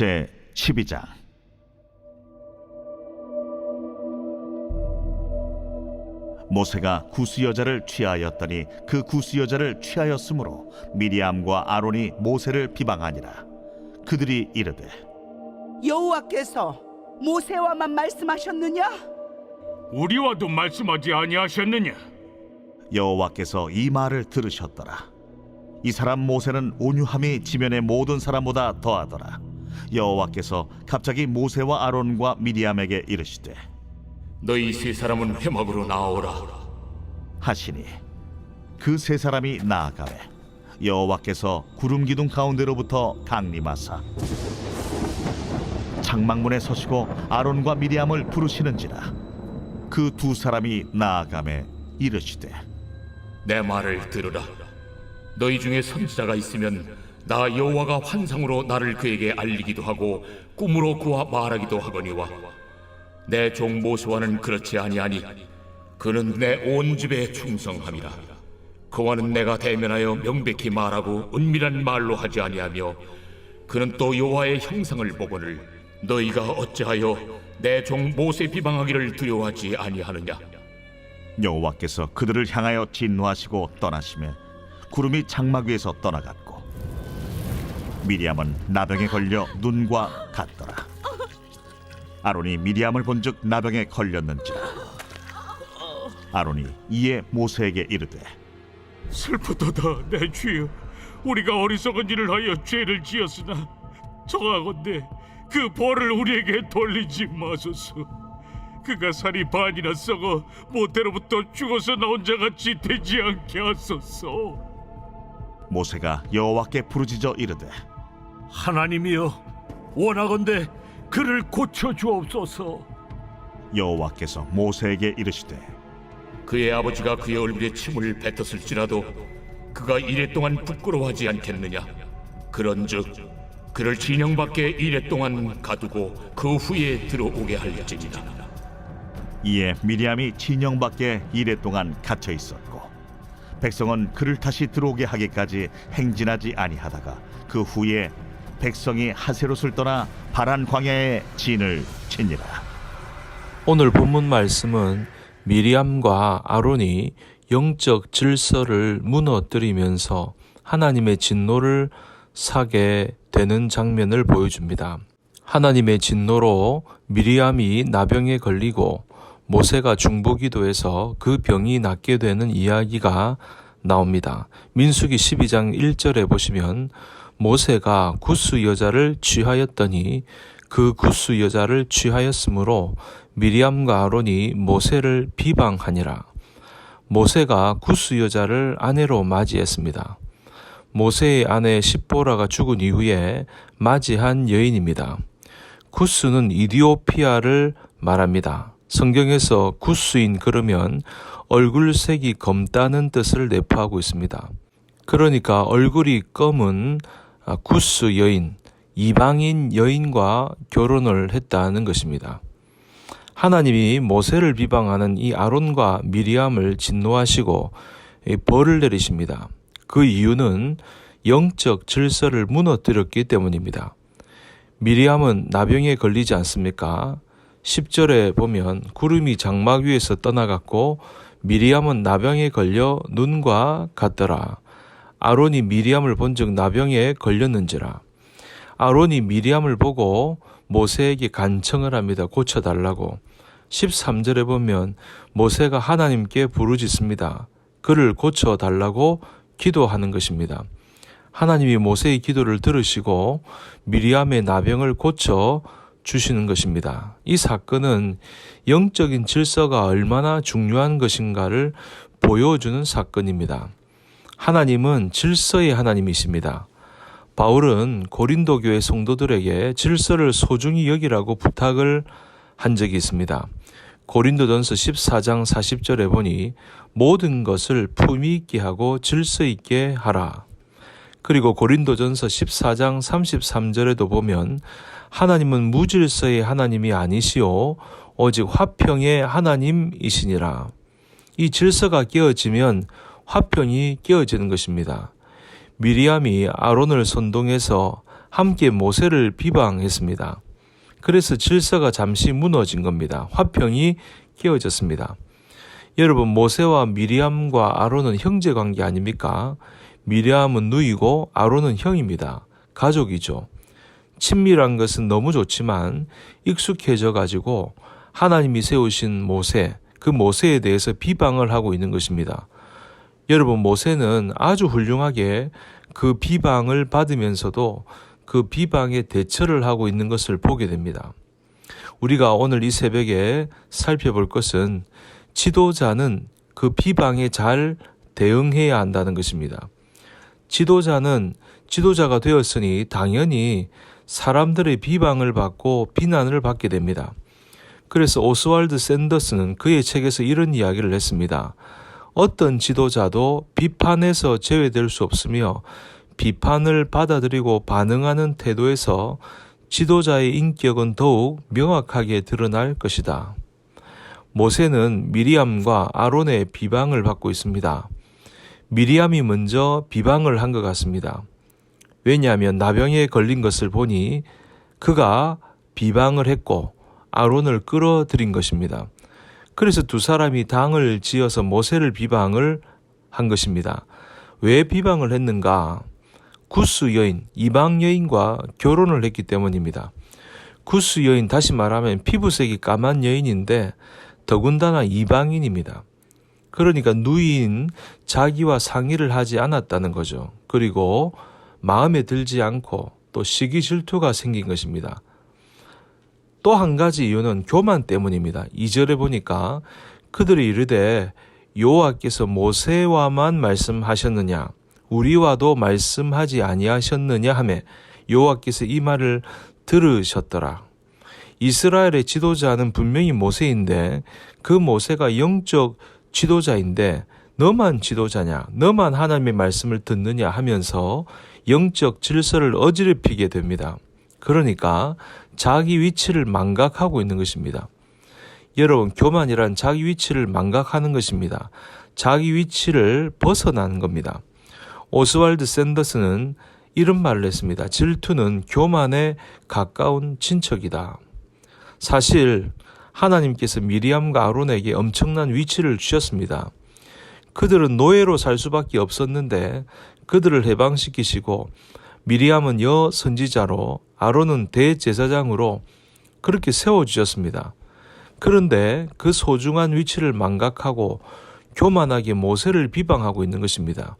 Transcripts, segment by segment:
제 12장. 모세가 구스 여자를 취하였더니 그 구스 여자를 취하였으므로 미리암과 아론이 모세를 비방하니라. 그들이 이르되 여호와께서 모세와만 말씀하셨느냐? 우리와도 말씀하지 아니하셨느냐? 여호와께서 이 말을 들으셨더라. 이 사람 모세는 온유함이 지면의 모든 사람보다 더하더라. 여호와께서 갑자기 모세와 아론과 미리암에게 이르시되 너희 세 사람은 회막으로 나오라 하시니 그 세 사람이 나아가매 여호와께서 구름 기둥 가운데로부터 강림하사 장막문에 서시고 아론과 미리암을 부르시는지라. 그 두 사람이 나아가매 이르시되 내 말을 들으라. 너희 중에 선지자가 있으면 나 여호와가 환상으로 나를 그에게 알리기도 하고 꿈으로 그와 말하기도 하거니와 내 종 모세와는 그렇지 아니하니 그는 내 온 집에 충성함이라. 그와는 내가 대면하여 명백히 말하고 은밀한 말로 하지 아니하며 그는 또 여호와의 형상을 보거늘 너희가 어찌하여 내 종 모세 비방하기를 두려워하지 아니하느냐? 여호와께서 그들을 향하여 진노하시고 떠나시매 구름이 장막 위에서 떠나갔고 미리암은 나병에 걸려 눈과 같더라. 아론이 미리암을 본즉 나병에 걸렸는지라. 아론이 이에 모세에게 이르되 슬프도다 내 주여, 우리가 어리석은 일을 하여 죄를 지었으나 청하건대 그 벌을 우리에게 돌리지 마소서. 그가 살이 반이나 썩어 모태로부터 죽어서 나온 자같이 되지 않게 하소서. 모세가 여호와께 부르짖어 이르되 하나님이여, 원하건대 그를 고쳐 주옵소서. 여호와께서 모세에게 이르시되 그의 아버지가 그의 얼굴에 침을 뱉었을지라도 그가 이래 동안 부끄러워하지 않겠느냐? 그런즉 그를 진영 밖에 이래 동안 가두고 그 후에 들어오게 할지니라. 이에 미리암이 진영 밖에 이래 동안 갇혀 있었고 백성은 그를 다시 들어오게 하기까지 행진하지 아니하다가 그 후에 백성이 하세롯을 떠나 바란 광야에 진을 치니라. 오늘 본문 말씀은 미리암과 아론이 영적 질서를 무너뜨리면서 하나님의 진노를 사게 되는 장면을 보여줍니다. 하나님의 진노로 미리암이 나병에 걸리고 모세가 중보기도해서 그 병이 낫게 되는 이야기가 나옵니다. 민수기 12장 1절에 보시면 모세가 구스 여자를 취하였더니 그 구스 여자를 취하였으므로 미리암과 아론이 모세를 비방하니라. 모세가 구스 여자를 아내로 맞이했습니다. 모세의 아내 십보라가 죽은 이후에 맞이한 여인입니다. 구스는 이디오피아를 말합니다. 성경에서 구스인 그러면 얼굴색이 검다는 뜻을 내포하고 있습니다. 그러니까 얼굴이 검은 구스 여인, 이방인 여인과 결혼을 했다는 것입니다. 하나님이 모세를 비방하는 이 아론과 미리암을 진노하시고 벌을 내리십니다. 그 이유는 영적 질서를 무너뜨렸기 때문입니다. 미리암은 나병에 걸리지 않습니까? 10절에 보면 구름이 장막 위에서 떠나갔고 미리암은 나병에 걸려 눈과 같더라. 아론이 미리암을 본즉 나병에 걸렸는지라. 아론이 미리암을 보고 모세에게 간청을 합니다. 고쳐달라고. 13절에 보면 모세가 하나님께 부르짖습니다. 그를 고쳐달라고 기도하는 것입니다. 하나님이 모세의 기도를 들으시고 미리암의 나병을 고쳐 주시는 것입니다. 이 사건은 영적인 질서가 얼마나 중요한 것인가를 보여주는 사건입니다. 하나님은 질서의 하나님이십니다. 바울은 고린도 교회 성도들에게 질서를 소중히 여기라고 부탁을 한 적이 있습니다. 고린도전서 14장 40절에 보니 모든 것을 품위 있게 하고 질서 있게 하라. 그리고 고린도전서 14장 33절에도 보면 하나님은 무질서의 하나님이 아니시오 오직 화평의 하나님이시니라. 이 질서가 깨어지면 화평이 깨어지는 것입니다. 미리암이 아론을 선동해서 함께 모세를 비방했습니다. 그래서 질서가 잠시 무너진 겁니다. 화평이 깨어졌습니다. 여러분, 모세와 미리암과 아론은 형제 관계 아닙니까? 미리암은 누이고 아론은 형입니다. 가족이죠. 친밀한 것은 너무 좋지만 익숙해져 가지고 하나님이 세우신 모세, 그 모세에 대해서 비방을 하고 있는 것입니다. 여러분, 모세는 아주 훌륭하게 그 비방을 받으면서도 그 비방에 대처를 하고 있는 것을 보게 됩니다. 우리가 오늘 이 새벽에 살펴볼 것은 지도자는 그 비방에 잘 대응해야 한다는 것입니다. 지도자는 지도자가 되었으니 당연히 사람들의 비방을 받고 비난을 받게 됩니다. 그래서 오스왈드 샌더스는 그의 책에서 이런 이야기를 했습니다. 어떤 지도자도 비판에서 제외될 수 없으며 비판을 받아들이고 반응하는 태도에서 지도자의 인격은 더욱 명확하게 드러날 것이다. 모세는 미리암과 아론의 비방을 받고 있습니다. 미리암이 먼저 비방을 한 것 같습니다. 왜냐하면 나병에 걸린 것을 보니 그가 비방을 했고 아론을 끌어들인 것입니다. 그래서 두 사람이 당을 지어서 모세를 비방을 한 것입니다. 왜 비방을 했는가? 구스 여인, 이방 여인과 결혼을 했기 때문입니다. 구스 여인, 다시 말하면 피부색이 까만 여인인데 더군다나 이방인입니다. 그러니까 누이인 자기와 상의를 하지 않았다는 거죠. 그리고 마음에 들지 않고 또 시기 질투가 생긴 것입니다. 또 한 가지 이유는 교만 때문입니다. 2절에 보니까 그들이 이르되 여호와께서 모세와만 말씀하셨느냐 우리와도 말씀하지 아니하셨느냐 하매 여호와께서 이 말을 들으셨더라. 이스라엘의 지도자는 분명히 모세인데 그 모세가 영적 지도자인데 너만 지도자냐, 너만 하나님의 말씀을 듣느냐 하면서 영적 질서를 어지럽히게 됩니다. 그러니까 자기 위치를 망각하고 있는 것입니다. 여러분, 교만이란 자기 위치를 망각하는 것입니다. 자기 위치를 벗어나는 겁니다. 오스왈드 샌더스는 이런 말을 했습니다. 질투는 교만에 가까운 친척이다. 사실 하나님께서 미리암과 아론에게 엄청난 위치를 주셨습니다. 그들은 노예로 살 수밖에 없었는데 그들을 해방시키시고 미리암은 여선지자로 아론은 대제사장으로 그렇게 세워주셨습니다. 그런데 그 소중한 위치를 망각하고 교만하게 모세를 비방하고 있는 것입니다.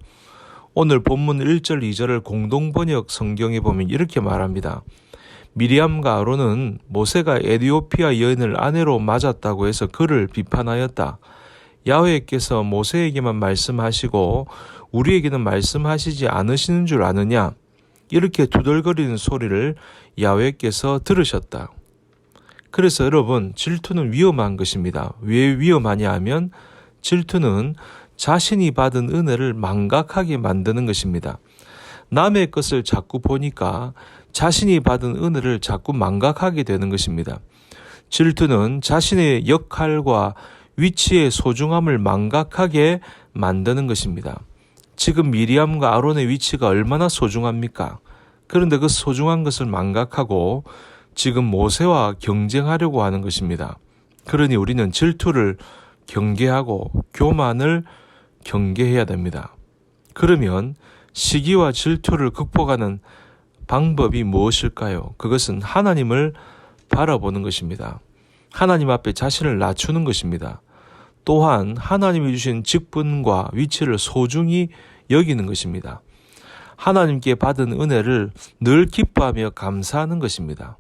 오늘 본문 1절 2절을 공동번역 성경에 보면 이렇게 말합니다. 미리암과 아론은 모세가 에티오피아 여인을 아내로 맞았다고 해서 그를 비판하였다. 야훼께서 모세에게만 말씀하시고 우리에게는 말씀하시지 않으시는 줄 아느냐? 이렇게 두들거리는 소리를 야훼께서 들으셨다. 그래서 여러분, 질투는 위험한 것입니다. 왜 위험하냐 하면 질투는 자신이 받은 은혜를 망각하게 만드는 것입니다. 남의 것을 자꾸 보니까 자신이 받은 은혜를 자꾸 망각하게 되는 것입니다. 질투는 자신의 역할과 위치의 소중함을 망각하게 만드는 것입니다. 지금 미리암과 아론의 위치가 얼마나 소중합니까? 그런데 그 소중한 것을 망각하고 지금 모세와 경쟁하려고 하는 것입니다. 그러니 우리는 질투를 경계하고 교만을 경계해야 됩니다. 그러면 시기와 질투를 극복하는 방법이 무엇일까요? 그것은 하나님을 바라보는 것입니다. 하나님 앞에 자신을 낮추는 것입니다. 또한 하나님이 주신 직분과 위치를 소중히 여기는 것입니다. 하나님께 받은 은혜를 늘 기뻐하며 감사하는 것입니다.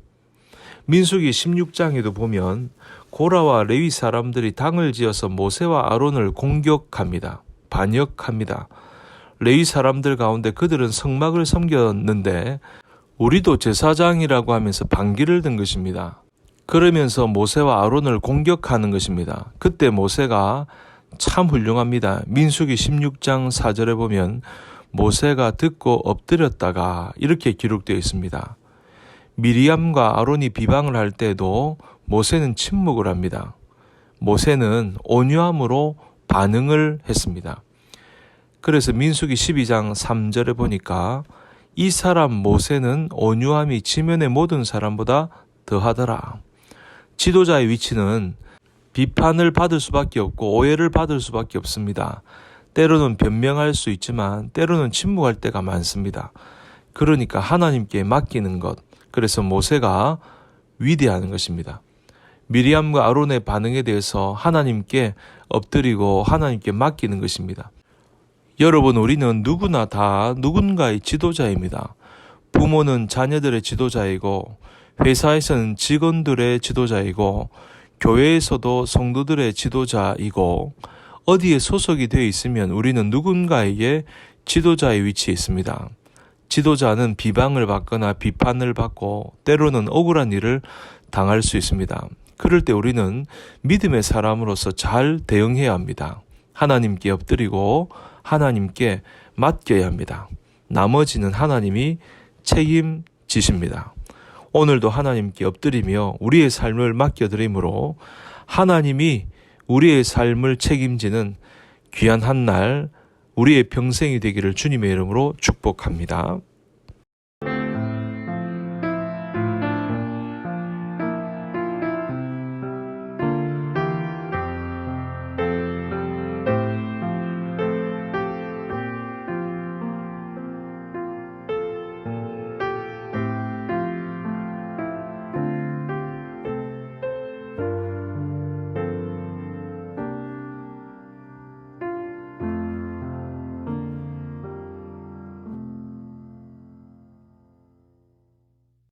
민수기 16장에도 보면 고라와 레위 사람들이 당을 지어서 모세와 아론을 공격합니다. 반역합니다. 레위 사람들 가운데 그들은 성막을 섬겼는데 우리도 제사장이라고 하면서 반기를 든 것입니다. 그러면서 모세와 아론을 공격하는 것입니다. 그때 모세가 참 훌륭합니다. 민수기 16장 4절에 보면 모세가 듣고 엎드렸다가 이렇게 기록되어 있습니다. 미리암과 아론이 비방을 할 때도 모세는 침묵을 합니다. 모세는 온유함으로 반응을 했습니다. 그래서 민수기 12장 3절에 보니까 이 사람 모세는 온유함이 지면의 모든 사람보다 더하더라. 지도자의 위치는 비판을 받을 수밖에 없고 오해를 받을 수밖에 없습니다. 때로는 변명할 수 있지만 때로는 침묵할 때가 많습니다. 그러니까 하나님께 맡기는 것. 그래서 모세가 위대한 것입니다. 미리암과 아론의 반응에 대해서 하나님께 엎드리고 하나님께 맡기는 것입니다. 여러분, 우리는 누구나 다 누군가의 지도자입니다. 부모는 자녀들의 지도자이고, 회사에서는 직원들의 지도자이고, 교회에서도 성도들의 지도자이고, 어디에 소속이 되어 있으면 우리는 누군가에게 지도자의 위치에 있습니다. 지도자는 비방을 받거나 비판을 받고 때로는 억울한 일을 당할 수 있습니다. 그럴 때 우리는 믿음의 사람으로서 잘 대응해야 합니다. 하나님께 엎드리고 하나님께 맡겨야 합니다. 나머지는 하나님이 책임지십니다. 오늘도 하나님께 엎드리며 우리의 삶을 맡겨드림으로 하나님이 우리의 삶을 책임지는 귀한 한 날, 우리의 평생이 되기를 주님의 이름으로 축복합니다.